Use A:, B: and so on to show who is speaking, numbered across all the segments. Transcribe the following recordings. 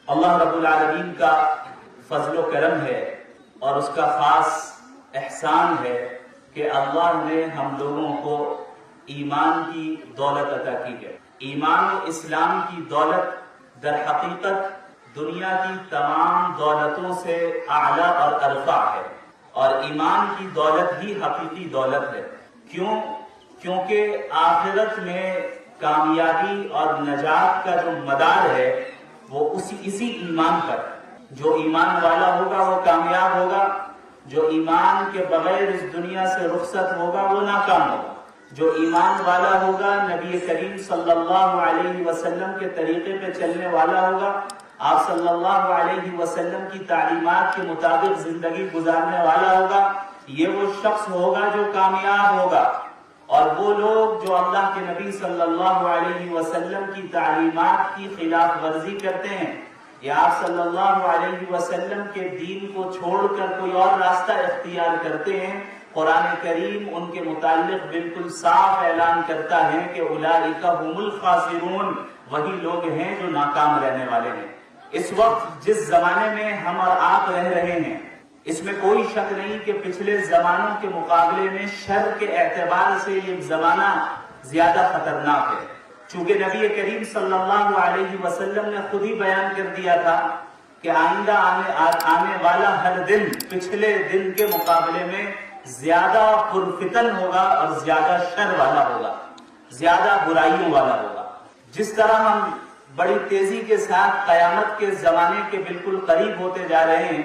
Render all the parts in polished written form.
A: اللہ رب العالمین کا فضل و کرم ہے اور اس کا خاص احسان ہے کہ اللہ نے ہم لوگوں کو ایمان کی دولت عطا کی ہے۔ ایمان و اسلام کی دولت در حقیقت دنیا کی تمام دولتوں سے اعلیٰ اور ارفع ہے، اور ایمان کی دولت ہی حقیقی دولت ہے۔ کیونکہ آخرت میں کامیابی اور نجات کا جو مدار ہے وہ اسی ایمان پر۔ جو ایمان والا ہوگا وہ کامیاب ہوگا، جو ایمان کے بغیر اس دنیا سے رخصت ہوگا وہ ناکام ہوگا۔ جو ایمان والا ہوگا، نبی کریم صلی اللہ علیہ وسلم کے طریقے پہ چلنے والا ہوگا، آپ صلی اللہ علیہ وسلم کی تعلیمات کے مطابق زندگی گزارنے والا ہوگا، یہ وہ شخص ہوگا جو کامیاب ہوگا۔ اور وہ لوگ جو اللہ کے نبی صلی اللہ علیہ وسلم کی تعلیمات کی خلاف ورزی کرتے ہیں یا آپ صلی اللہ علیہ وسلم کے دین کو چھوڑ کر کوئی اور راستہ اختیار کرتے ہیں، قرآن کریم ان کے متعلق بالکل صاف اعلان کرتا ہے کہ اولئک هم الخاسرون، وہی لوگ ہیں جو ناکام رہنے والے ہیں۔ اس وقت جس زمانے میں ہم اور آپ رہ رہے ہیں، اس میں کوئی شک نہیں کہ پچھلے زمانوں کے مقابلے میں شر کے اعتبار سے یہ زمانہ زیادہ خطرناک ہے، چونکہ نبی کریم صلی اللہ علیہ وسلم نے خود ہی بیان کر دیا تھا کہ آئندہ آنے والا ہر دن پچھلے دن کے مقابلے میں زیادہ پرفتن ہوگا اور زیادہ شر والا ہوگا، زیادہ برائیوں والا ہوگا۔ جس طرح ہم بڑی تیزی کے ساتھ قیامت کے زمانے کے بالکل قریب ہوتے جا رہے ہیں،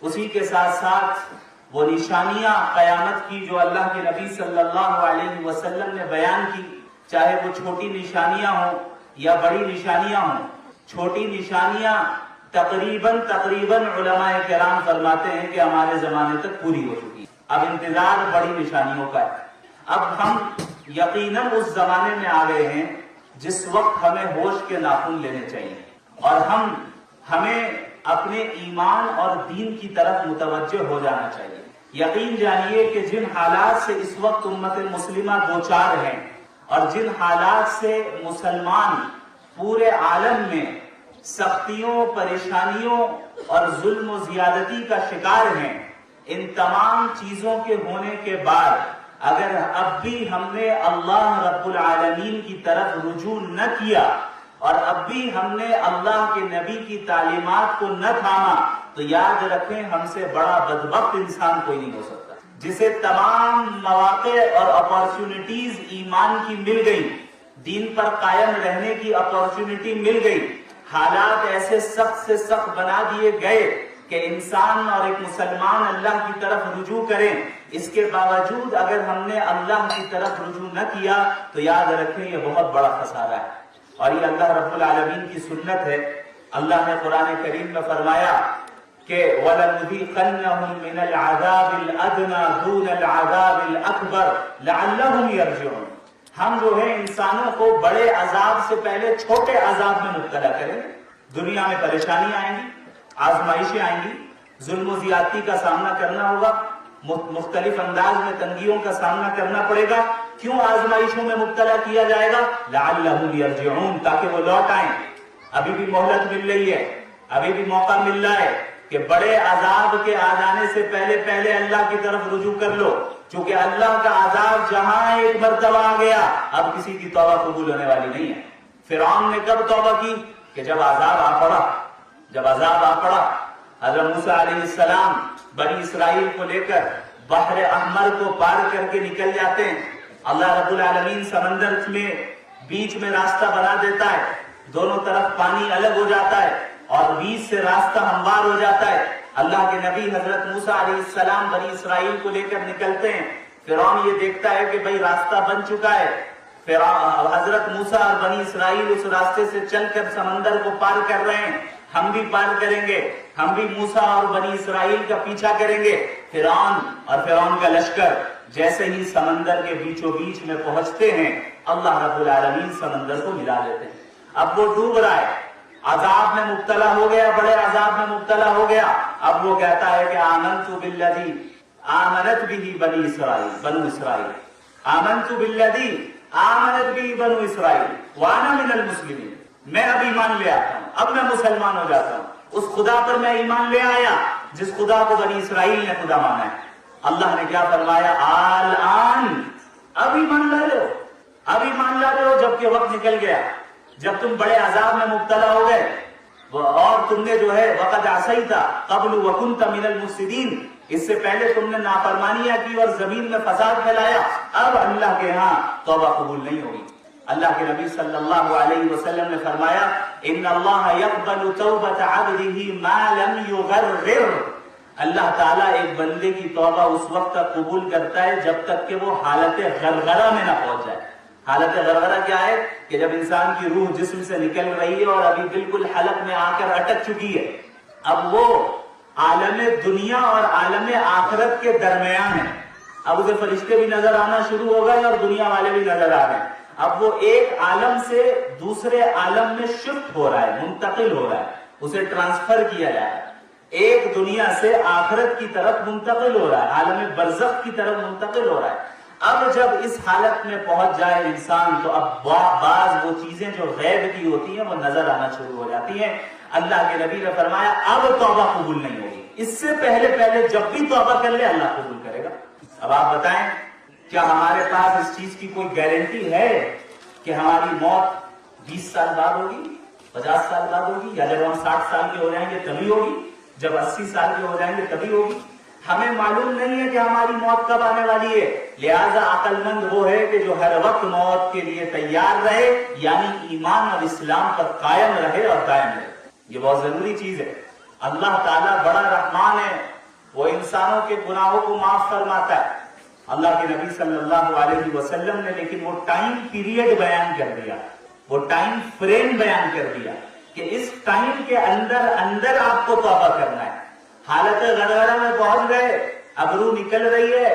A: اسی کے ساتھ ساتھ وہ نشانیاں قیامت کی جو اللہ کے نبی صلی اللہ علیہ وسلم نے بیان کی، چاہے وہ چھوٹی نشانیاں ہوں یا بڑی نشانیاں ہوں، چھوٹی نشانیاں تقریباً علماء کرام فرماتے ہیں کہ ہمارے زمانے تک پوری ہو چکی، اب انتظار بڑی نشانیوں کا ہے۔ اب ہم یقیناً اس زمانے میں آ گئے ہیں جس وقت ہمیں ہوش کے ناخن لینے چاہیے اور ہمیں اپنے ایمان اور دین کی طرف متوجہ ہو جانا چاہیے۔ یقین جانیے کہ جن حالات سے اس وقت امت مسلمہ دوچار ہیں اور جن حالات سے مسلمان پورے عالم میں سختیوں، پریشانیوں اور ظلم و زیادتی کا شکار ہیں، ان تمام چیزوں کے ہونے کے بعد اگر اب بھی ہم نے اللہ رب العالمین کی طرف رجوع نہ کیا اور اب بھی ہم نے اللہ کے نبی کی تعلیمات کو نہ تھاما، تو یاد رکھیں ہم سے بڑا بدبخت انسان کوئی نہیں ہو سکتا، جسے تمام مواقع اور اپارچونٹیز ایمان کی مل گئی، دین پر قائم رہنے کی اپارچونٹی مل گئی، حالات ایسے سخت سے سخت بنا دیے گئے کہ انسان اور ایک مسلمان اللہ کی طرف رجوع کریں، اس کے باوجود اگر ہم نے اللہ کی طرف رجوع نہ کیا تو یاد رکھیں یہ بہت بڑا خسارہ ہے۔ اور یہ اللہ رب العالمین کی سنت ہے۔ اللہ نے قرآن کریم میں فرمایا کہ وَلَنُذِيقَنَّهُم مِّنَ الْعَذَابِ الْأَدْنَىٰ دُونَ الْعَذَابِ الْأَكْبَرِ لَعَلَّهُمْ يَرْجِعُونَ۔ ہم جو ہے انسانوں کو بڑے عذاب سے پہلے چھوٹے عذاب میں مبتلا کریں گے۔ دنیا میں پریشانیاں آئیں گی، آزمائشیں آئیں گی، ظلم و زیادتی کا سامنا کرنا ہوگا، مختلف انداز میں تنگیوں کا سامنا کرنا پڑے گا۔ کیوں آزمائشوں میں مبتلا کیا جائے گا؟ لعلہم یرجعون، تاکہ وہ لوٹ آئیں۔ ابھی بھی مہلت مل رہی ہے، ابھی بھی موقع مل رہا ہے کہ بڑے عذاب کے آ جانے سے پہلے اللہ کی طرف رجوع کر لو، چونکہ اللہ کا عذاب جہاں ایک مرتبہ آ گیا اب کسی کی توبہ قبول ہونے والی نہیں ہے۔ فرعون نے کب توبہ کی؟ کہ جب عذاب آ پڑا، جب عذاب آ پڑا۔ حضرت موسیٰ علیہ السلام بنی اسرائیل کو لے کر بحر احمر کو پار کر کے نکل جاتے ہیں، اللہ رب العالمین سمندر میں بیچ میں راستہ بنا دیتا ہے، دونوں طرف پانی الگ ہو جاتا ہے اور بیچ سے راستہ ہموار ہو جاتا ہے۔ اللہ کے نبی حضرت موسیٰ علیہ السلام بنی اسرائیل کو لے کر نکلتے ہیں، فرعون یہ دیکھتا ہے کہ بھئی راستہ بن چکا ہے، حضرت موسیٰ اور بنی اسرائیل اس راستے سے چل کر سمندر کو پار کر رہے ہیں، ہم بھی پار کریں گے، ہم بھی موسیٰ اور بنی اسرائیل کا پیچھا کریں گے۔ فرعون کا لشکر جیسے ہی سمندر کے بیچوں بیچ میں پہنچتے ہیں، اللہ رب العالمین سمندر کو ملا دیتے ہیں۔ اب وہ ڈوب رہا ہے، عذاب میں مبتلا ہو گیا، بڑے عذاب میں مبتلا ہو گیا۔ اب وہ کہتا ہے کہ آمنت بالذی آمنت به بنو اسرائیل، آمنت بالذی آمنت به بنو اسرائیل وانا من المسلمین، میں اب ایمان لے آتا ہوں، اب میں مسلمان ہو جاتا ہوں، اس خدا پر میں ایمان لے آیا جس خدا کو بنی اسرائیل نے خدا مانا ہے۔ اللہ نے کیا فرمایا؟ آلآن، اب ایمان لا رہے ہو، اب ایمان لا رہے ہو جبکہ وقت نکل گیا، جب تم بڑے عذاب میں مبتلا ہو گئے اور تم نے جو ہے وقد عصیت قبل وکنت من المفسدین، اس سے پہلے تم نے نافرمانیاں کی اور زمین میں فساد پھیلایا، اب اللہ کے ہاں توبہ قبول نہیں ہوگی۔ اللہ کے نبی صلی اللہ علیہ وسلم نے فرمایا ان اللہ یقبل توبۃ عبدہ ما لم یغرر، اللہ تعالیٰ ایک بندے کی توبہ اس وقت تک قبول کرتا ہے جب تک کہ وہ حالت غرغرہ میں نہ پہنچ جائے۔ حالت غرغرہ کیا ہے؟ کہ جب انسان کی روح جسم سے نکل رہی ہے اور ابھی بالکل حلق میں آ کر اٹک چکی ہے، اب وہ عالم دنیا اور عالم آخرت کے درمیان ہے، اب اسے فرشتے بھی نظر آنا شروع ہو گئے اور دنیا والے بھی نظر آ رہے ہیں، اب وہ ایک عالم سے دوسرے عالم میں شفٹ ہو رہا ہے، منتقل ہو رہا ہے، اسے ٹرانسفر کیا جا رہا ہے، ایک دنیا سے آخرت کی طرف منتقل ہو رہا ہے، عالم برزخ کی طرف منتقل ہو رہا ہے۔ اب جب اس حالت میں پہنچ جائے انسان تو اب بعض وہ چیزیں جو غیب کی ہوتی ہیں وہ نظر آنا شروع ہو جاتی ہیں۔ اللہ کے نبی نے فرمایا اب توبہ قبول نہیں ہوگی، اس سے پہلے جب بھی توبہ کر لے اللہ قبول کرے گا۔ اب آپ بتائیں کیا ہمارے پاس اس چیز کی کوئی گارنٹی ہے کہ ہماری موت 20 سال بعد ہوگی، 50 سال بعد ہوگی، یا جب ہم 60 سال کے ہو جائیں گے تبھی ہوگی، جب 80 سال کے ہو جائیں گے تبھی ہوگی؟ ہمیں معلوم نہیں ہے کہ ہماری موت کب آنے والی ہے، لہذا عقل مند وہ ہے کہ جو ہر وقت موت کے لیے تیار رہے، یعنی ایمان اور اسلام پر قائم رہے اور دائم رہے۔ یہ بہت ضروری چیز ہے۔ اللہ تعالیٰ بڑا رحمان ہے، وہ انسانوں کے گناہوں کو معاف فرماتا ہے۔ اللہ کے نبی صلی اللہ علیہ وسلم نے لیکن وہ ٹائم پیریڈ بیان کر دیا، وہ ٹائم فریم بیان کر دیا کہ اس ٹائم کے اندر آپ کو توبہ کرنا ہے۔ حالت غرغرہ میں پہنچ گئے، اب روح نکل رہی ہے،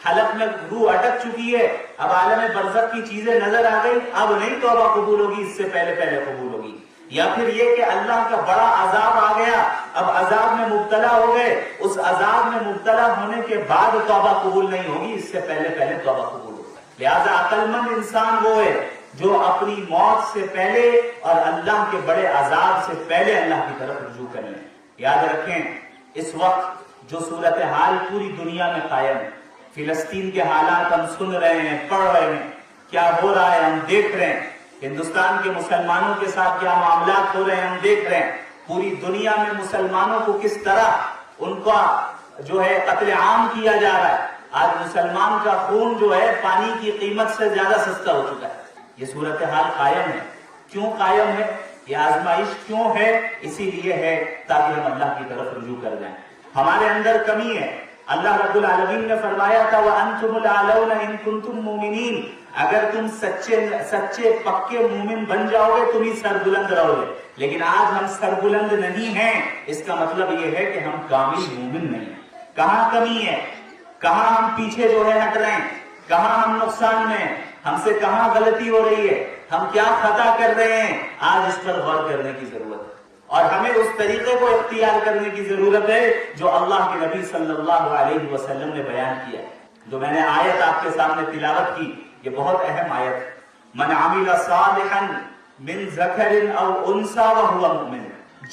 A: حلق میں روح اٹک چکی ہے، اب عالم برزخ کی چیزیں نظر آ گئی، اب نہیں توبہ قبول ہوگی، اس سے پہلے قبول ہوگی۔ یا پھر یہ کہ اللہ کا بڑا عذاب آ گیا، اب عذاب میں مبتلا ہو گئے، اس عذاب میں مبتلا ہونے کے بعد توبہ قبول نہیں ہوگی، اس سے پہلے توبہ قبول ہوگی۔ لہذا عقل مند انسان وہ ہے جو اپنی موت سے پہلے اور اللہ کے بڑے عذاب سے پہلے اللہ کی طرف رجوع کر لیں۔ یاد رکھیں اس وقت جو صورتحال پوری دنیا میں قائم ہے، فلسطین کے حالات ہم سن رہے ہیں، پڑھ رہے ہیں، کیا ہو رہا ہے ہم دیکھ رہے ہیں، ہندوستان کے مسلمانوں کے ساتھ کیا معاملات ہو رہے ہیں ہم دیکھ رہے ہیں، پوری دنیا میں مسلمانوں کو کس طرح ان کا جو ہے قتل عام کیا جا رہا ہے۔ آج مسلمان کا خون جو ہے پانی کی قیمت سے زیادہ سستا ہو چکا ہے۔ یہ صورتحال قائم ہے، کیوں قائم ہے؟ یہ آزمائش کیوں ہے؟ اسی لیے ہے تاکہ ہم اللہ کی طرف رجوع کر جائیں۔ ہمارے اندر کمی ہے، اللہ رب العالمین نے فرمایا تھا وَأَنْتُمُ الْأَعْلَوْنَ إِن كُنتُم مُؤْمِنِينَ، اگر تم سچے پکے مومن بن جاؤ گے تم ہی سربلند رہو گے، لیکن آج ہم سربلند نہیں ہیں، اس کا مطلب یہ ہے کہ ہم کامل مومن نہیں ہیں۔ کہاں کمی ہے؟ کہاں ہم پیچھے جو ہے ہٹ رہے ہیں؟ کہاں ہم نقصان میں ہیں؟ ہم سے کہاں غلطی ہو رہی ہے؟ ہم کیا خطا کر رہے ہیں؟ آج اس پر غور کرنے کی ضرورت ہے، اور ہمیں اس طریقے کو اختیار کرنے کی ضرورت ہے جو اللہ کے نبی صلی اللہ علیہ وسلم نے بیان کیا ہے۔ جو میں نے آیت آپ کے سامنے تلاوت کی، یہ بہت اہم آیت ہے۔ من عمل صالحا من ذکر او انثى وهو مؤمن،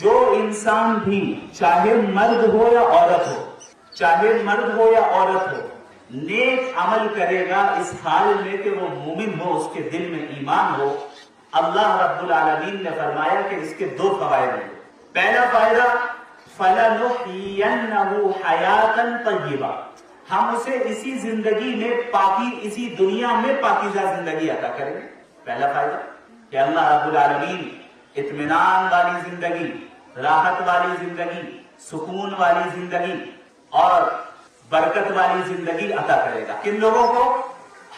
A: جو انسان بھی چاہے مرد ہو یا عورت ہو، چاہے مرد ہو یا عورت ہو، نیک عمل کرے گا اس حال میں کہ وہ مومن ہو، اس کے دل میں ایمان ہو، اللہ رب العالمین نے فرمایا کہ اس کے دو فوائد ہیں۔ پہلا فائدہ فَلَنُحْيِيَنَّهُ حَيَاةً طَيِّبَةً، ہم اسے اسی زندگی میں اسی دنیا میں پاکیزہ زندگی عطا کریں گے۔ پہلا فائدہ کہ اللہ رب العالمین اطمینان والی زندگی، راحت والی زندگی، سکون والی زندگی اور برکت والی زندگی عطا کرے گا۔ کن لوگوں کو؟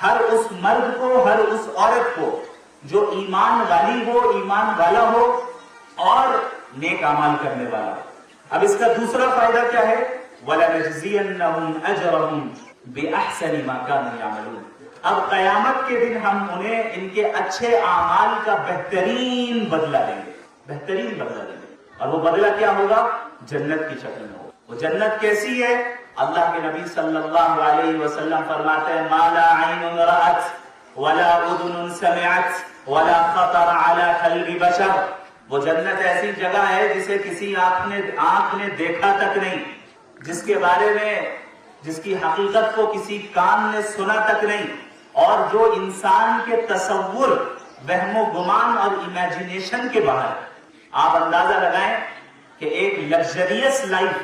A: ہر اس مرد کو، ہر اس عورت کو جو ایمان والی ہو، ایمان والا ہو اور نیک اعمال کرنے والا ہو۔ اب اس کا دوسرا فائدہ کیا ہے؟ وَلَنَجْزِيَنَّهُمْ أَجْرَهُمْ بِأَحْسَنِ مَا كَانُوا يَعْمَلُونَ، اب قیامت کے دن ہم انہیں ان کے اچھے اعمال کا بہترین بدلہ دیں گے، بہترین بدلہ دیں گے، اور وہ بدلہ کیا ہوگا؟ جنت کی شکل میں ہوگا۔ وہ جنت کیسی ہے؟ اللہ کے نبی صلی اللہ علیہ وسلم فرماتے ہیں مَا لَا عَيْنٌ رَأَتْ وَلَا أُذُنٌ سَمِعَتْ وَلَا خَطَرَ عَلَى قَلْبِ بَشَرٍ، وہ جنت ایسی جگہ ہے جسے کسی آنکھ نے دیکھا تک نہیں، جس کے بارے میں جس کی حقیقت کو کسی کان نے سنا تک نہیں، اور جو انسان کے تصور، وہم و گمان اور امیجنیشن کے باہر۔ آپ اندازہ لگائیں کہ ایک لگژریس لائف،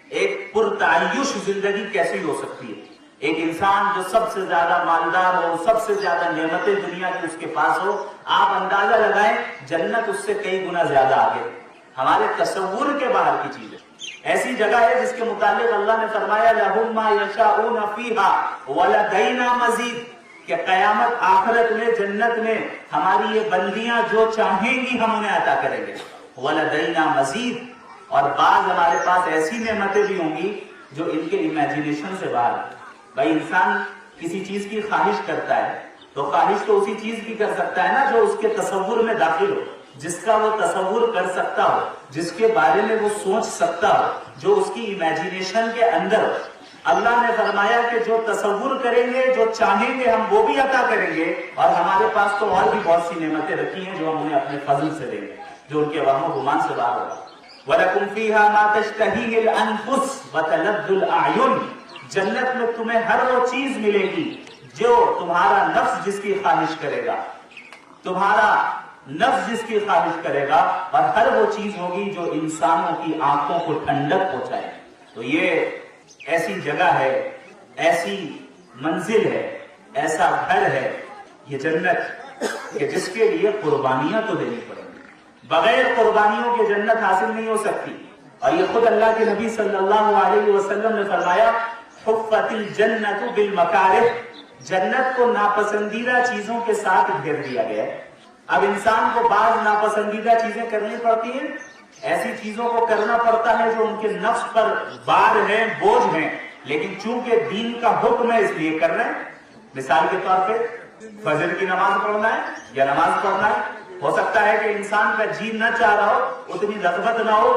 A: ایک پرتعیش زندگی کیسی ہو سکتی ہے۔ ایک انسان جو سب سے زیادہ مالدار ہو، سب سے زیادہ نعمتیں دنیا کی اس کے پاس ہو، آپ اندازہ لگائیں جنت اس سے کئی گنا زیادہ آگے، ہمارے تصور کے باہر کی چیز ہے۔ ایسی جگہ ہے جس کے متعلق اللہ نے فرمایا لَهُم مَا يَشَاءُونَ فِيهَا وَلَدَيْنَا مَزِيدٌ، کہ قیامت آخرت میں جنت میں ہماری یہ بندیاں جو چاہیں گی ہم انہیں عطا کریں گے، وَلَدَيْنَا مَزِيدٌ، اور بعض ہمارے پاس ایسی نعمتیں بھی ہوں گی جو ان کے امیجنیشن سے باہر ہے۔ بھائی انسان کسی چیز کی خواہش کرتا ہے تو خواہش تو اسی چیز کی کر سکتا ہے نا جو اس کے تصور میں داخل ہو، جس کا وہ تصور کر سکتا ہو، جس کے بارے میں وہ سوچ سکتا ہو، جو اس کی امیجنیشن کے اندر ہو۔ اللہ نے فرمایا کہ جو تصور کریں گے، جو چاہیں گے ہم وہ بھی عطا کریں گے، اور ہمارے پاس تو اور بھی بہت سی نعمتیں رکھی ہیں جو ہم انہیں اپنے فضل سے دیں گے، جو ان کے وہم و گمان سے باہر ہوگا۔ وَلَكُمْ فِيهَا مَا تَشْتَهِيهِ الْأَنفُسُ وَتَلَذُّ الْأَعْيُنُ، جنت میں تمہیں ہر وہ چیز ملے گی جو تمہارا نفس جس کی خواہش کرے گا، تمہارا نفس جس کی خواہش کرے گا، اور ہر وہ چیز ہوگی جو انسانوں کی آنکھوں کو ٹھنڈک پہنچائے۔ تو یہ ایسی جگہ ہے، ایسی منزل ہے، ایسا گھر ہے یہ جنت کہ جس کے لیے قربانیاں تو دینی پڑیں گی، بغیر قربانیوں کے جنت حاصل نہیں ہو سکتی۔ اور یہ خود اللہ کے نبی صلی اللہ علیہ وسلم نے فرمایا حفت الجنت بالمکارہ، جنت کو ناپسندیدہ چیزوں کے ساتھ گھیر دیا گیا ہے۔ اب انسان کو بعض ناپسندیدہ چیزیں کرنی پڑتی ہیں، ایسی چیزوں کو کرنا پڑتا ہے جو ان کے نفس پر بار ہیں، بوجھ ہیں، لیکن چونکہ دین کا حکم ہے اس لیے کر رہے ہیں۔ مثال کے طور پہ فجر کی نماز پڑھنا ہے یا نماز پڑھنا ہے، ہو سکتا ہے کہ انسان کا جی نہ چاہ رہا ہو، اتنی رغبت نہ ہو،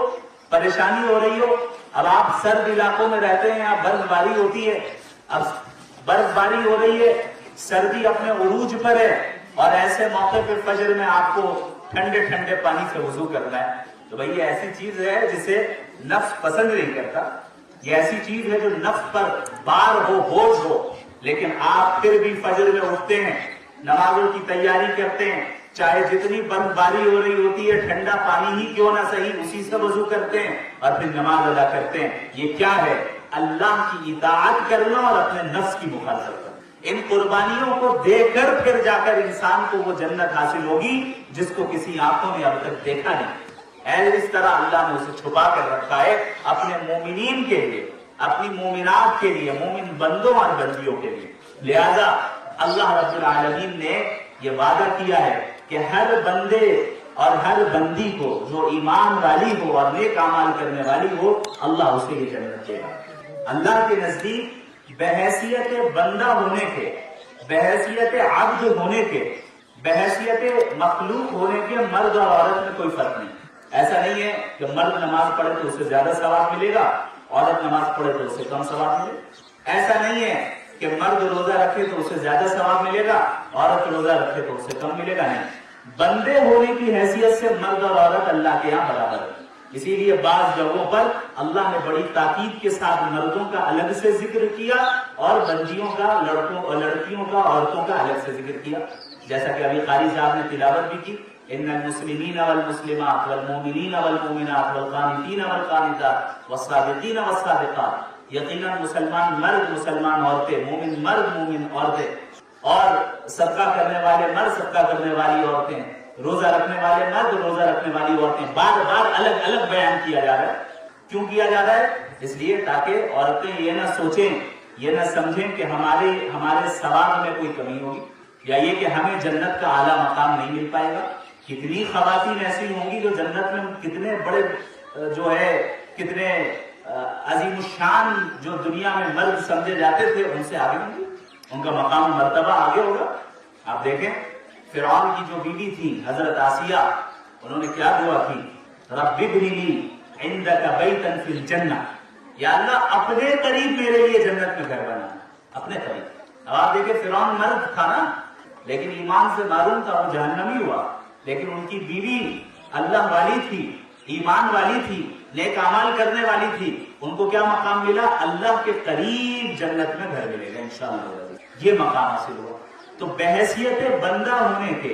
A: پریشانی ہو رہی ہو۔ اب آپ سرد علاقوں میں رہتے ہیں، اب برف باری ہوتی ہے، اب برف باری ہو رہی ہے، سردی اپنے عروج پر ہے، اور ایسے موقع پہ فجر میں آپ کو ٹھنڈے ٹھنڈے پانی سے وضو کرنا ہے، تو بھئی یہ ایسی چیز ہے جسے نفس پسند نہیں کرتا، یہ ایسی چیز ہے جو نفس پر بار ہو، بوجھ ہو، لیکن آپ پھر بھی فجر میں اٹھتے ہیں، نمازوں کی تیاری کرتے ہیں، چاہے جتنی برف باری ہو رہی ہوتی ہے، ٹھنڈا پانی ہی کیوں نہ صحیح، اسی سے وضو کرتے ہیں اور پھر نماز ادا کرتے ہیں۔ یہ کیا ہے؟ اللہ کی اطاعت کرنا اور اپنے نفس کی مخالفت کرنا۔ ان قربانیوں کو دے کر پھر جا کر انسان کو وہ جنت حاصل ہوگی جس کو کسی آنکھوں نے اب تک دیکھا نہیں۔ اس طرح اللہ نے اسے چھپا کر رکھا ہے اپنے مومنین کے لیے، اپنی مومنات کے لیے، مومن بندوں اور بندیوں کے لیے۔ لہذا اللہ رب العالمین نے یہ وعدہ کیا ہے کہ ہر بندے اور ہر بندی کو جو ایمان والی ہو اور نیک اعمال کرنے والی ہو، اللہ اسے یہ جنت دے گا۔ اللہ کے نزدیک بحیثیت بندہ ہونے کے، بحیثیت عبد ہونے کے، بحیثیت مخلوق ہونے کے مرد اور عورت میں کوئی فرق نہیں۔ ایسا نہیں ہے کہ مرد نماز پڑھے تو اسے زیادہ ثواب ملے گا، عورت نماز پڑھے تو اسے کم ثواب ملے گا۔ ایسا نہیں ہے کہ مرد روزہ رکھے تو اسے زیادہ ثواب ملے گا، عورت روزہ رکھے تو اسے کم ملے گا، نہیں۔ بندے ہونے کی حیثیت سے مرد اور عورت اللہ کے یہاں برابر ہے۔ اسی لیے بعض جگہوں پر اللہ نے بڑی تاکید کے ساتھ مردوں کا الگ سے ذکر کیا اور بندیوں کا، لڑکیوں کا، عورتوں کا الگ سے ذکر کیا، جیسا کہ ابھی قاری صاحب نے تلاوت بھی کی، ان المسلمین والمسلمات والمؤمنین والمؤمنات والقانتین والقانتات والصادقین والصادقات، یقیناً مسلمان مرد، مسلمان عورتیں، مومن مرد، مومن عورتیں، اور صدقہ کرنے والے مرد، صدقہ کرنے والی عورتیں، روزہ رکھنے والے مرد، روزہ رکھنے والی عورتیں، بار بار الگ الگ بیان کیا جا رہا ہے۔ کیوں کیا جا رہا ہے؟ اس لیے تاکہ عورتیں یہ نہ سوچیں، یہ نہ سمجھیں کہ ہمارے ثواب میں کوئی کمی ہوگی، یا یہ کہ ہمیں جنت کا اعلیٰ مقام نہیں مل پائے گا۔ کتنی خواتین ایسی ہوں گی جو جنت میں کتنے بڑے جو ہے، کتنے عظیم الشان جو دنیا میں مرد سمجھے جاتے تھے، ان سے آگے ہوں گی، ان کا مقام مرتبہ آگے ہوگا۔ آپ دیکھیں فرعون کی جو بیوی تھی حضرت آسیہ، انہوں نے کیا دعا کی؟ رب ابن لی عندک بیتا فی الجنہ، یا اللہ اپنے قریب میرے لیے جنت میں گھر بنا، اپنے قریب۔ اب آپ دیکھیں فرعون مرد تھا نا، لیکن ایمان سے معلوم تھا، وہ جہنمی ہوا، لیکن ان کی بیوی اللہ والی تھی، ایمان والی تھی، نیک اعمال کرنے والی تھی، ان کو کیا مقام ملا؟ اللہ کے قریب جنت میں گھر ملے گا انشاءاللہ، یہ مقام حاصل ہوا۔ تو بحیثیت بندہ ہونے کے،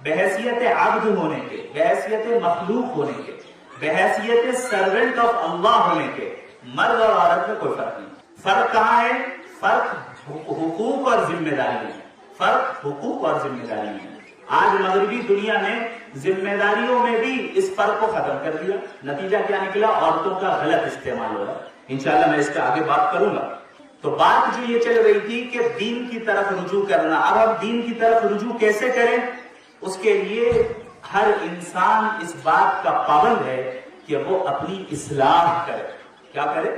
A: بحیثیت عبد ہونے کے، بحیثیت مخلوق ہونے کے، بحیثیت سرونٹ آف اللہ ہونے کے، مرد اور عورت میں کوئی فرق نہیں۔ فرق کہاں ہے؟ فرق حقوق اور ذمہ داری ہے، فرق حقوق اور ذمہ داری ہے۔ آج مغربی دنیا نے ذمہ داریوں میں بھی اس فرق کو ختم کر دیا، نتیجہ کیا نکلا؟ عورتوں کا غلط استعمال ہو رہا ہے۔ انشاءاللہ میں اس پہ آگے بات کروں گا۔ تو بات جو یہ چل رہی تھی کہ دین کی طرف رجوع کرنا، اب ہم دین کی طرف رجوع کیسے کریں؟ اس کے لیے ہر انسان اس بات کا پابند ہے کہ وہ اپنی اصلاح کرے۔ کیا کرے؟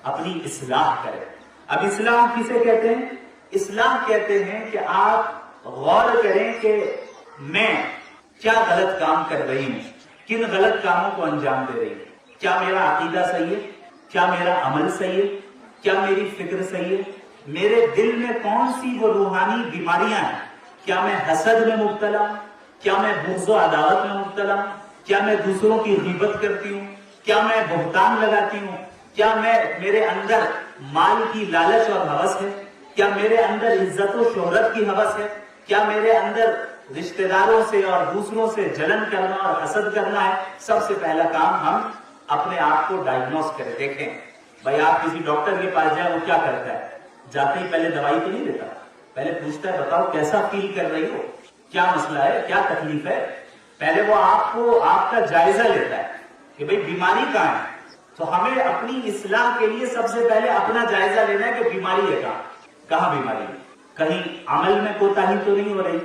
A: اپنی اصلاح کرے۔ اب اصلاح کسے کہتے ہیں؟ اصلاح کہتے ہیں کہ آپ غور کریں کہ میں کیا غلط کام کر رہی ہوں، کن غلط کاموں کو انجام دے رہی ہوں، کیا میرا عقیدہ صحیح ہے، کیا میرا عمل صحیح ہے، کیا میری فکر صحیح ہے، میرے دل میں کون سی وہ روحانی بیماریاں ہیں، کیا میں حسد میں مبتلا ہوں، کیا میں بغض و عداوت میں مبتلا ہوں، کیا میں دوسروں کی غیبت کرتی ہوں، کیا میں بہتان لگاتی ہوں، کیا میرے اندر مال کی لالچ اور ہوس ہے، کیا میرے اندر عزت و شہرت کی ہوس ہے، کیا میرے اندر رشتہ داروں سے اور دوسروں سے جلن کرنا اور حسد کرنا ہے۔ سب سے پہلا کام ہم اپنے آپ کو ڈائگنوز کریں۔ دیکھیں بھائی، آپ کسی ڈاکٹر کے پاس جائیں، وہ کیا کرتا ہے؟ جاتے ہی پہلے دوائی تو نہیں دیتا، پہلے پوچھتا ہے بتاؤ کیسا فیل کر رہی ہو، کیا مسئلہ ہے، کیا تکلیف ہے۔ پہلے وہ آپ کا جائزہ لیتا ہے کہ بھئی بیماری کہاں ہے۔ تو ہمیں اپنی اصلاح کے لیے سب سے پہلے اپنا جائزہ لینا ہے کہ بیماری ہے کہاں بیماری ہے۔ کہیں عمل میں کوتاہی تو نہیں ہو رہی،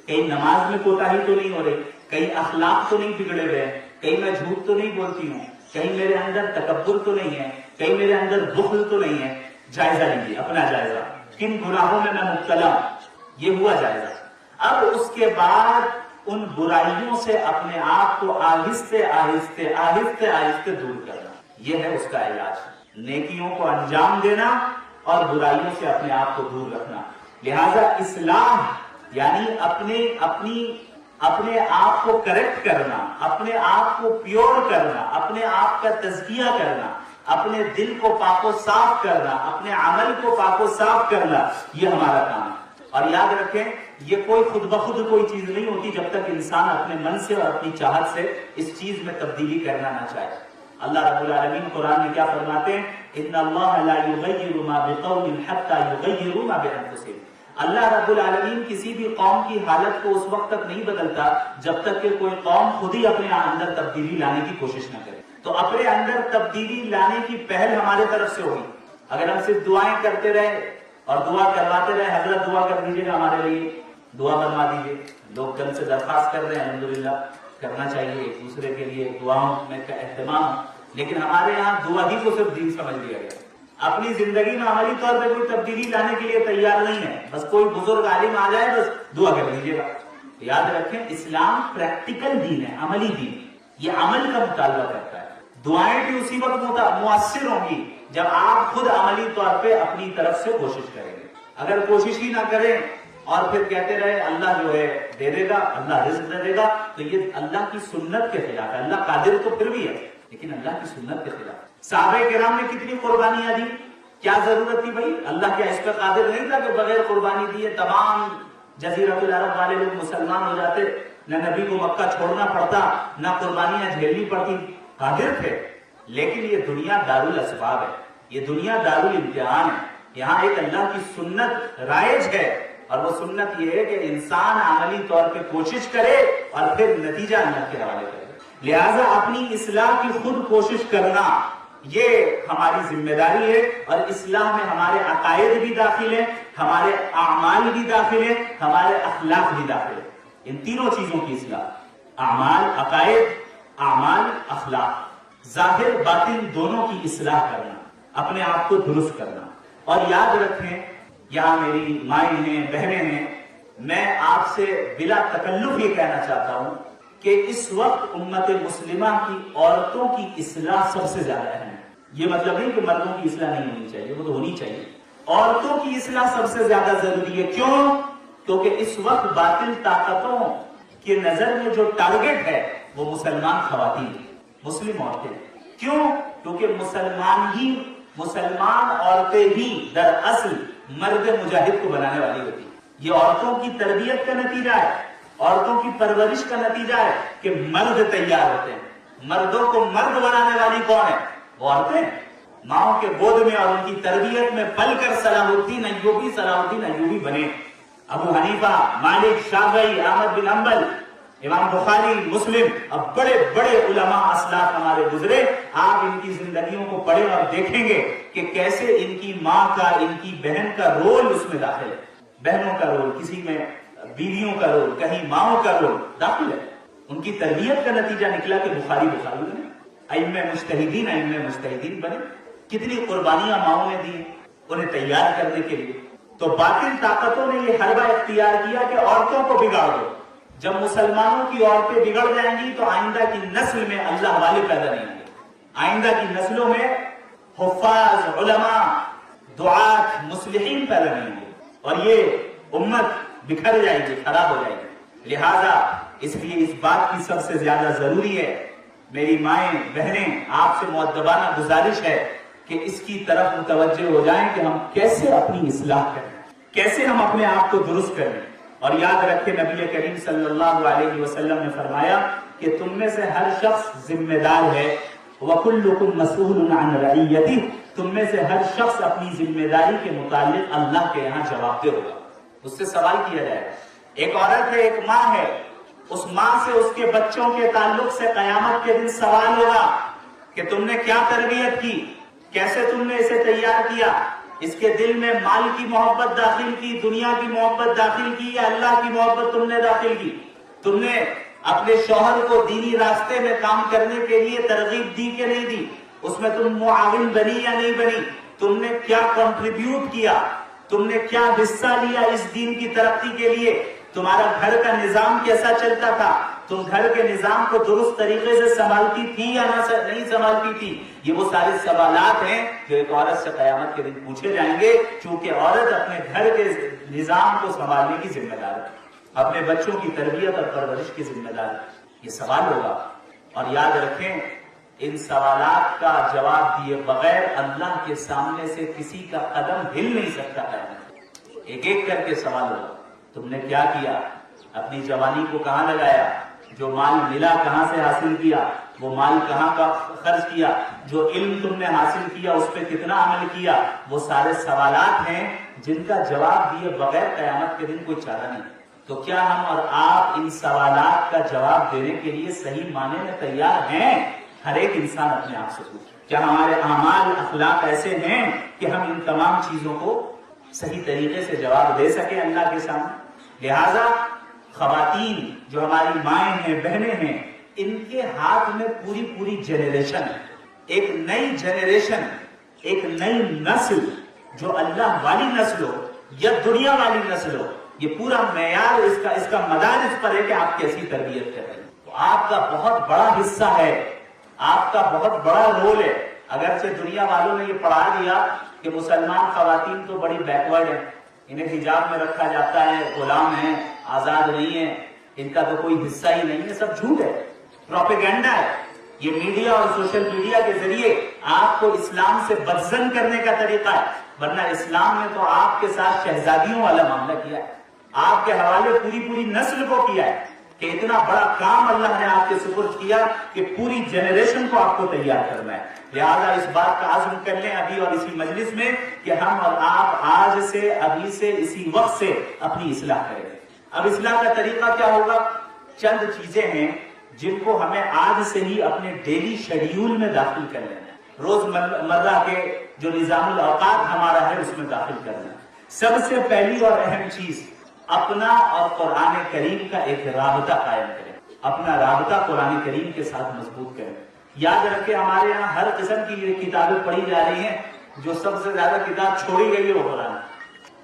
A: کہیں نماز میں کوتاہی تو نہیں ہو رہی، کہیں اخلاق تو نہیں بگڑے ہوئے ہیں، کہیں میں جھوٹ تو نہیں بولتی ہوں، کہیں میرے اندر تکبر تو نہیں ہے، کہیں میرے اندر بخل تو نہیں ہے۔ جائزہ لیجیے اپنا جائزہ، کن گناہوں میں مبتلا ہوں، یہ ہوا جائزہ۔ اب اس کے بعد ان برائیوں سے اپنے آپ کو آہستہ آہستہ آہستہ آہستہ دور کرنا، یہ ہے اس کا علاج۔ نیکیوں کو انجام دینا اور برائیوں سے اپنے آپ کو دور رکھنا۔ لہذا اصلاح یعنی اپنے آپ کو کریکٹ کرنا، اپنے آپ کو پیور کرنا، اپنے آپ کا تزکیہ کرنا، اپنے دل کو پاک و صاف کرنا، اپنے عمل کو پاک و صاف کرنا، یہ ہمارا کام ہے۔ اور یاد رکھیں یہ کوئی خود بخود کوئی چیز نہیں ہوتی جب تک انسان اپنے من سے اور اپنی چاہت سے اس چیز میں تبدیلی کرنا نہ چاہے۔ اللہ رب العالمین قرآن میں کیا فرماتے ہیں؟ ان اللہ لا یغیر ما بقوم حتی یغیروا ما بانفسہم۔ اللہ رب العالمین کسی بھی قوم کی حالت کو اس وقت تک نہیں بدلتا جب تک کہ کوئی قوم خود ہی اپنے اندر تبدیلی لانے کی کوشش نہ کرے۔ تو اپنے اندر تبدیلی لانے کی پہل ہمارے طرف سے ہوگی۔ اگر ہم صرف دعائیں کرتے رہے اور دعا کرواتے رہے، حضرت دعا کر دیجیے گا ہمارے لیے، دعا بنوا دیجیے، لوگ کل سے درخواست کر رہے ہیں، الحمدللہ کرنا چاہیے ایک دوسرے کے لیے دعاؤں میں کا اہتمام، لیکن ہمارے یہاں دعا ہی کو صرف دین سمجھ لیا گیا۔ اپنی زندگی میں عملی طور پہ کوئی تبدیلی لانے کے لیے تیار نہیں ہے، بس کوئی بزرگ عالم آ جائے بس دعا کر لیجیے گا۔ یاد رکھیں اسلام پریکٹیکل دین ہے، عملی دین، یہ عمل کا مطالبہ کرتا ہے۔ دعائیں بھی اسی وقت مؤثر ہوں گی جب آپ خود عملی طور پہ اپنی طرف سے کوشش کریں گے۔ اگر کوشش ہی نہ کریں اور پھر کہتے رہے اللہ جو ہے دے دے گا، اللہ رزق دے دے گا، تو یہ اللہ کی سنت کے خلاف ہے۔ اللہ قادر تو پھر بھی ہے لیکن اللہ کی سنت کے خلاف۔ صحابہ کرام نے کتنی قربانیاں دی، کیا ضرورت تھی بھائی؟ اللہ کیا اس پر قادر نہیں تھا کہ بغیر قربانی دیے تمام جزیرۃ العرب والے لوگ مسلمان ہو جاتے، نہ نبی کو مکہ چھوڑنا پڑتا، نہ قربانیاں جھیلنی پڑتی؟ قادر تھے، لیکن یہ دنیا دارالاسباب ہے، یہ دنیا دارالامتحان ہے۔ یہاں ایک اللہ کی سنت رائج ہے اور وہ سنت یہ ہے کہ انسان عملی طور پہ کوشش کرے اور پھر نتیجہ اللہ کے حوالے کرے۔ لہذا اپنی اصلاح کی خود کوشش کرنا یہ ہماری ذمہ داری ہے، اور اصلاح میں ہمارے عقائد بھی داخل ہیں، ہمارے اعمال بھی داخل ہیں، ہمارے اخلاق بھی داخل ہیں۔ ان تینوں چیزوں کی اصلاح، اعمال، عقائد، اعمال، اخلاق، ظاہر باطن دونوں کی اصلاح کرنا، اپنے آپ کو درست کرنا۔ اور یاد رکھیں، یہاں میری مائیں ہیں، بہنیں ہیں، میں آپ سے بلا تکلف یہ کہنا چاہتا ہوں کہ اس وقت امت مسلمہ کی عورتوں کی اصلاح سب سے زیادہ اہم ہے۔ یہ مطلب نہیں کہ مردوں کی اصلاح نہیں ہونی چاہیے، وہ تو ہونی چاہیے۔ عورتوں کی اصلاح سب سے زیادہ ضروری ہے۔ کیوں؟ کیونکہ اس وقت باطل طاقتوں کی نظر میں جو ٹارگٹ ہے وہ مسلمان خواتین ہیں، مسلم عورتیں ہیں۔ کیوں؟ کیونکہ مسلمان عورتیں ہی دراصل مرد مجاہد کو بنانے والی ہوتی ہیں۔ یہ عورتوں کی تربیت کا نتیجہ ہے، عورتوں کی پرورش کا نتیجہ ہے کہ مرد تیار ہوتے ہیں۔ مردوں کو مرد بنانے والی کون ہے؟ وہ عورتیں ہیں۔ ماؤں کے گود میں اور ان کی تربیت میں پل کر صلاح الدین ایوبی بنے۔ ابو حنیفہ، مالک، شافعی، احمد بن حنبل، امام بخاری، مسلم، اب بڑے بڑے علماء اسلاف ہمارے گزرے۔ آپ ان کی زندگیوں کو پڑھیں اور دیکھیں گے کہ کیسے ان کی ماں کا، ان کی بہن کا رول اس میں داخل ہے۔ بہنوں کا رول، کسی میں بیویوں کا رول، کہیں ماؤں کا رول داخل ہے۔ ان کی تربیت کا نتیجہ نکلا کہ بخاری بنے، ائمہ مجتہدین بنے۔ کتنی قربانیاں ماؤں نے دی انہیں تیار کرنے کے لیے۔ تو باطل طاقتوں نے یہ حربہ اختیار کیا کہ عورتوں کو بگاڑ دو۔ جب مسلمانوں کی عورتیں بگڑ جائیں گی تو آئندہ کی نسل میں اللہ والے پیدا نہیں ہوں گے، آئندہ کی نسلوں میں حفاظ، علماء، دعات، مصلحین پیدا نہیں ہوں گے، اور یہ امت بکھر جائے گی، خراب ہو جائے گی۔ لہذا اس لیے اس بات کی سب سے زیادہ ضروری ہے، میری مائیں بہنیں، آپ سے مؤدبانہ گزارش ہے کہ اس کی طرف متوجہ ہو جائیں کہ ہم کیسے اپنی اصلاح کریں، کیسے ہم اپنے آپ کو درست کریں۔ اور یاد رکھیں نبی کریم صلی اللہ علیہ وسلم نے فرمایا کہ تم میں سے ہر شخص ذمہ دار ہے، وَكُلُّكُمْ مَسْئُولٌ عَنْ رَعِيَّتِهِ، تم میں سے ہر شخص اپنی ذمہ داری کے متعلق اللہ کے یہاں جواب دہ ہوگا، اس سے سوال کیا جائے گا۔ ایک عورت ہے، ایک ماں ہے، اس ماں سے اس کے بچوں کے تعلق سے قیامت کے دن سوال ہوگا کہ تم نے کیا تربیت کی، کیسے تم نے اسے تیار کیا، اس کے دل میں مال کی محبت داخل کی، دنیا کی محبت داخل کی، یا اللہ کی محبت تم نے داخل کی؟ تم نے اپنے شوہر کو دینی راستے میں کام کرنے کے لیے ترغیب دی کہ نہیں دی؟ اس میں تم معاون بنی یا نہیں بنی؟ تم نے کیا کنٹریبیوٹ کیا؟ تم نے کیا حصہ لیا اس دین کی ترقی کے لیے؟ تمہارا گھر کا نظام کیسا چلتا تھا؟ تم گھر کے نظام کو درست طریقے سے سنبھالتی تھی یا نہیں سنبھالتی تھی؟ یہ وہ سارے سوالات ہیں جو ایک عورت سے قیامت کے دن پوچھے جائیں گے، چونکہ عورت اپنے گھر کے نظام کو سنبھالنے کی ذمہ دار ہے، اپنے بچوں کی تربیت اور پرورش کی ذمہ دار ہے۔ یہ سوال ہوگا، اور یاد رکھیں ان سوالات کا جواب دیے بغیر اللہ کے سامنے سے کسی کا قدم ہل نہیں سکتا ہے۔ ایک ایک کر کے سوال ہوگا، تم نے کیا کیا؟ اپنی جوانی کو کہاں لگایا؟ جو مال ملا کہاں سے حاصل کیا؟ وہ مال کہاں کا خرچ کیا؟ جو علم تم نے حاصل کیا اس پہ کتنا عمل کیا؟ وہ سارے سوالات ہیں جن کا جواب دیے بغیر قیامت کے دن کوئی چارہ نہیں۔ تو کیا ہم اور آپ ان سوالات کا جواب دینے کے لیے صحیح معنی میں تیار ہیں؟ ہر ایک انسان اپنے آپ سے پوچھے، کیا ہمارے اعمال اخلاق ایسے ہیں کہ ہم ان تمام چیزوں کو صحیح طریقے سے جواب دے سکیں اللہ کے سامنے؟ لہذا خواتین جو ہماری مائیں ہیں، بہنیں ہیں، ان کے ہاتھ میں پوری جنریشن ہے، ایک نئی جنریشن، ایک نئی نسل، جو اللہ والی نسل ہو یا دنیا والی نسل ہو، یہ پورا معیار اس کا مدار اس پر ہے کہ آپ کیسی تربیت کر رہے ہیں۔ تو آپ کا بہت بڑا حصہ ہے، آپ کا بہت بڑا رول ہے۔ اگرچہ دنیا والوں نے یہ پڑھا دیا کہ مسلمان خواتین تو بڑی بیکورڈ ہیں، انہیں حجاب میں رکھا جاتا ہے، غلام ہیں، آزاد نہیں ہیں، ان کا تو کوئی حصہ ہی نہیں ہے، سب جھوٹ ہے، پروپیگنڈا ہے۔ یہ میڈیا اور سوشل میڈیا کے ذریعے آپ کو اسلام سے بدزن کرنے کا طریقہ ہے، ورنہ اسلام نے تو آپ کے ساتھ شہزادیوں والا معاملہ کیا ہے، آپ کے حوالے پوری نسل کو کیا ہے کہ اتنا بڑا کام اللہ نے آپ کے سپرد کیا کہ پوری جنریشن کو آپ کو تیار کرنا ہے۔ لہذا اس بات کا عزم کر لیں ابھی اور اسی مجلس میں کہ ہم اور آپ آج سے، ابھی سے، اسی وقت سے اپنی اصلاح کریں گے۔ اب اصلاح کا طریقہ کیا ہوگا؟ چند چیزیں ہیں جن کو ہمیں آج سے ہی اپنے ڈیلی شیڈیول میں داخل کر لینا ہے، روز مرہ کے جو نظام الاوقات ہمارا ہے اس میں داخل کرنا ہے۔ سب سے پہلی اور اہم چیز، اپنا اور قرآن کریم کا ایک رابطہ قائم کریں، اپنا رابطہ قرآن کریم کے ساتھ مضبوط کریں۔ یاد رکھیں ہمارے یہاں ہر قسم کی یہ کتابیں پڑھی جا رہی ہیں، جو سب سے زیادہ کتاب چھوڑی گئی ہے وہ قرآن۔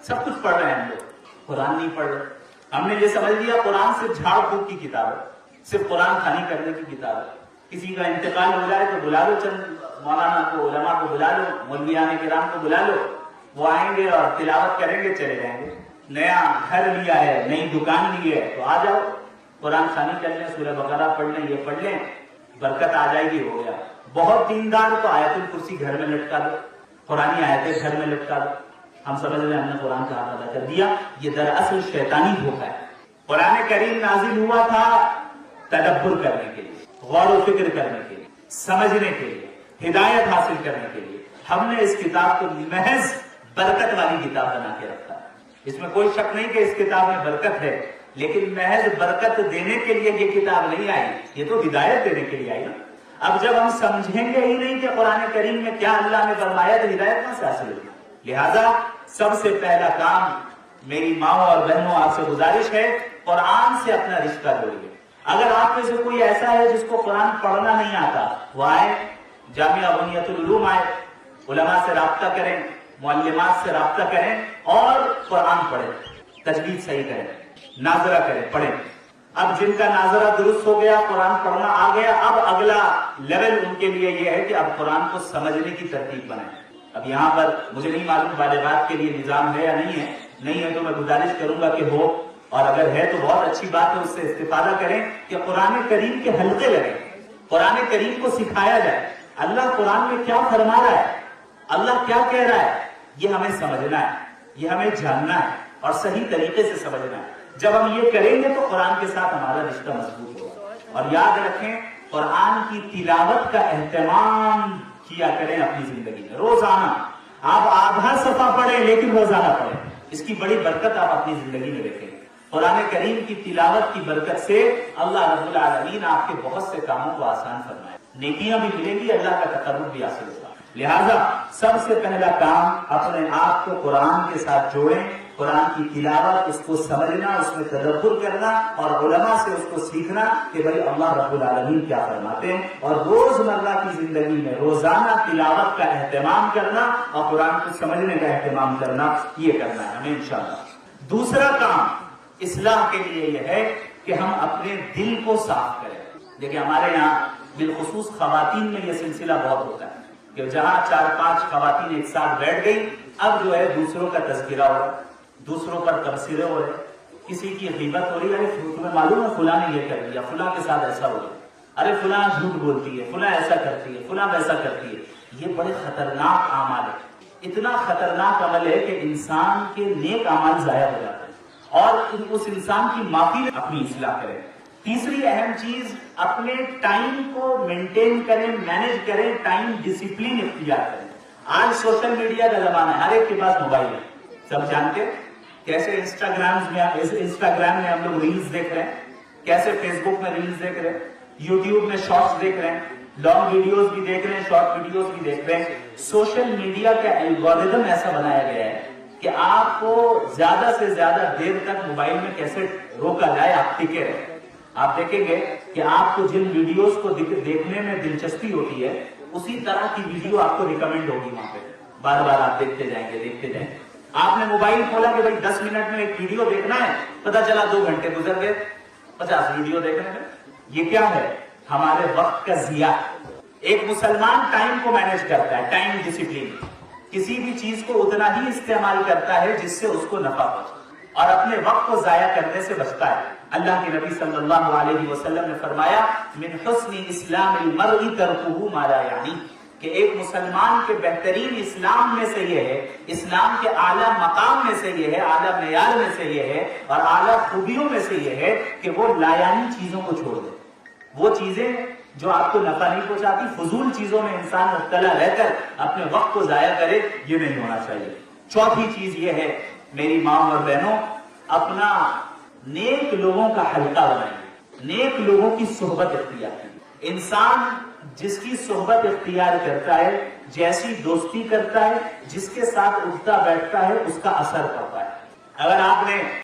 A: سب کچھ پڑھ رہے ہیں ہم لوگ، قرآن نہیں پڑھ رہے۔ ہم نے یہ سمجھ لیا قرآن صرف جھاڑ پھونک کی کتاب ہے، صرف قرآن خوانی کرنے کی کتاب ہے۔ کسی کا انتقال ہو جائے تو بلا لو چند مولانا کو، علماء کو بلا لو، مولویان کرام کو بلا لو، وہ آئیں گے اور تلاوت کریں گے، چلے جائیں گے۔ نیا گھر لیا ہے، نئی دکان لی ہے تو آ جاؤ قرآن خوانی کر لیں، سورہ بقرہ پڑھ لیں، یہ پڑھ لیں، برکت آ جائے گی، ہو گیا۔ بہت دیندار تو آیت الکرسی گھر میں لٹکا دو، قرآنی آیتیں گھر میں لٹکا دو، ہم سمجھ رہے ہیں ہم نے قرآن کا ہاتھ ادا کر دیا۔ یہ دراصل شیطانی دھوکہ ہے۔ قرآن کریم نازل ہوا تھا تدبر کرنے کے لیے، غور و فکر کرنے کے لیے، سمجھنے کے لیے، ہدایت حاصل کرنے کے لیے۔ ہم نے اس کتاب کو محض برکت والی کتاب بنا کے رکھا ہے۔ اس میں کوئی شک نہیں کہ اس کتاب میں برکت ہے، لیکن محض برکت دینے کے لیے یہ کتاب نہیں آئی، یہ تو ہدایت دینے کے لیے آئی نا۔ اب جب ہم سمجھیں گے ہی نہیں کہ قرآن کریم میں کیا اللہ نے فرمایا تو ہدایت کہاں سے حاصل ہوگی؟ لہذا سب سے پہلا کام میری ماؤں اور بہنوں آپ سے گزارش ہے، قرآن سے اپنا رشتہ جوڑیے۔ اگر آپ میں سے کوئی ایسا ہے جس کو قرآن پڑھنا نہیں آتا، وہ آئے جامعہ بنیت العلوم آئے، علماء سے رابطہ کریں، معلمات سے رابطہ کریں اور قرآن پڑھیں، تجوید صحیح کریں، ناظرہ کریں، پڑھیں۔ اب جن کا ناظرہ درست ہو گیا، قرآن پڑھنا آ گیا، اب اگلا لیول ان کے لیے یہ ہے کہ اب قرآن کو سمجھنے کی ترتیب بنائیں۔ اب یہاں پر مجھے نہیں معلوم بالغات کے لیے نظام ہے یا نہیں ہے تو میں گزارش کروں گا کہ ہو، اور اگر ہے تو بہت اچھی بات ہے، اس سے استفادہ کریں کہ قرآن کریم کے حلقے لگیں، قرآن کریم کو سکھایا جائے۔ اللہ قرآن میں کیا فرما رہا ہے، اللہ کیا کہہ رہا ہے، یہ ہمیں سمجھنا ہے، یہ ہمیں جاننا ہے اور صحیح طریقے سے سمجھنا ہے۔ جب ہم یہ کریں گے تو قرآن کے ساتھ ہمارا رشتہ مضبوط ہوگا۔ اور یاد رکھیں، قرآن کی تلاوت کا اہتمام کیا کریں اپنی زندگی میں۔ روزانہ آپ آدھا صفحہ پڑھیں لیکن روزانہ پڑھیں، اس کی بڑی برکت آپ اپنی زندگی میں دیکھیں۔ قرآن کریم کی تلاوت کی برکت سے اللہ رب العالمین آپ کے بہت سے کاموں کو آسان فرمائے، نیکیاں بھی ملیں گی، اللہ کا تقرب بھی حاصل ہوگا۔ لہذا سب سے پہلا کام اپنے آپ کو قرآن کے ساتھ جوڑیں، قرآن کی تلاوت، اس کو سمجھنا، اس میں تدبر کرنا اور علماء سے اس کو سیکھنا کہ بھئی اللہ رب العالمین کیا فرماتے ہیں، اور روزمرہ کی زندگی میں روزانہ تلاوت کا اہتمام کرنا اور قرآن کو سمجھنے کا اہتمام کرنا، یہ کرنا ہے ہمیں انشاءاللہ۔ دوسرا کام اصلاح کے لیے یہ ہے کہ ہم اپنے دل کو صاف کریں۔ دیکھیں ہمارے یہاں بالخصوص خواتین میں یہ سلسلہ بہت ہوتا ہے کہ جہاں 4-5 خواتین ایک ساتھ بیٹھ گئی، اب جو ہے دوسروں کا تذکرہ ہو رہا ہے، دوسروں پر تبصرے ہو رہے، کسی کی غیبت ہو رہی ہے، تمہیں معلوم ہے فلاں نے یہ کر دیا، فلاں کے ساتھ ایسا ہو گیا، ارے فلاں جھوٹ بولتی ہے، فلاں ایسا کرتی ہے، فلاں ویسا کرتی ہے۔ یہ بڑے خطرناک اعمال ہے، اتنا خطرناک عمل ہے کہ انسان کے نیک اعمال ضائع ہو جاتے ہیں اور اس انسان کی معافی اپنی اصلاح کرے۔ تیسری اہم چیز، اپنے ٹائم کو مینٹین کریں، مینج کریں، ٹائم ڈسپلن اختیار کریں۔ آج سوشل میڈیا کا زمانہ ہے، ہر ایک کے پاس موبائل ہے، سب جانتے ہیں کیسے انسٹاگرام میں ہم لوگ ریلز دیکھ رہے ہیں، کیسے فیس بک میں ریلز دیکھ رہے ہیں، یوٹیوب میں شارٹس دیکھ رہے ہیں، لانگ ویڈیوز بھی دیکھ رہے ہیں، شارٹ ویڈیوز بھی دیکھ رہے ہیں۔ سوشل میڈیا کا الگورتھم ایسا بنایا گیا ہے کہ آپ کو زیادہ سے زیادہ دیر تک موبائل میں کیسے روکا جائے، آپ ٹکے رہیں۔ آپ دیکھیں گے کہ آپ کو جن ویڈیوز کو دیکھنے میں دلچسپی ہوتی ہے، اسی طرح کی ویڈیو آپ کو ریکمینڈ ہوگی وہاں پہ، بار بار آپ دیکھتے جائیں گے۔ آپ نے موبائل کھولا کہ بھائی 10 منٹ میں ایک ویڈیو دیکھنا ہے، پتہ چلا 2 گھنٹے گزر گئے 50 ویڈیو دیکھنے میں۔ یہ کیا ہے؟ ہمارے وقت کا ضیاع۔ ایک مسلمان ٹائم کو مینج کرتا ہے، ٹائم ڈسپلن، کسی بھی چیز کو اتنا ہی استعمال کرتا ہے جس سے اس کو نفع پہنچے اور اپنے وقت کو ضائع کرنے سے بچتا ہے۔ اللہ کے نبی صلی اللہ علیہ وسلم نے فرمایا، من حسن اسلام المرء ترکہ ما لا یعنی، کہ ایک مسلمان کے بہترین اسلام میں سے یہ ہے، اسلام کے اعلیٰ مقام میں سے یہ ہے، اعلیٰ معیار میں سے یہ ہے اور اعلیٰ خوبیوں میں سے یہ ہے کہ وہ لایانی چیزوں کو چھوڑ دے۔ وہ چیزیں جو آپ کو نفع نہیں پہنچاتی، فضول چیزوں میں انسان مبتلا رہ کر اپنے وقت کو ضائع کرے، یہ نہیں ہونا چاہیے۔ چوتھی چیز یہ ہے میری ماں اور بہنوں، اپنا نیک لوگوں کا حلقہ بنائیں، نیک لوگوں کی صحبت اختیار کریں۔ انسان جس کی صحبت اختیار کرتا ہے، جیسی دوستی کرتا ہے، جس کے ساتھ اٹھتا بیٹھتا ہے، اس کا اثر پڑتا ہے۔ اگر آپ نے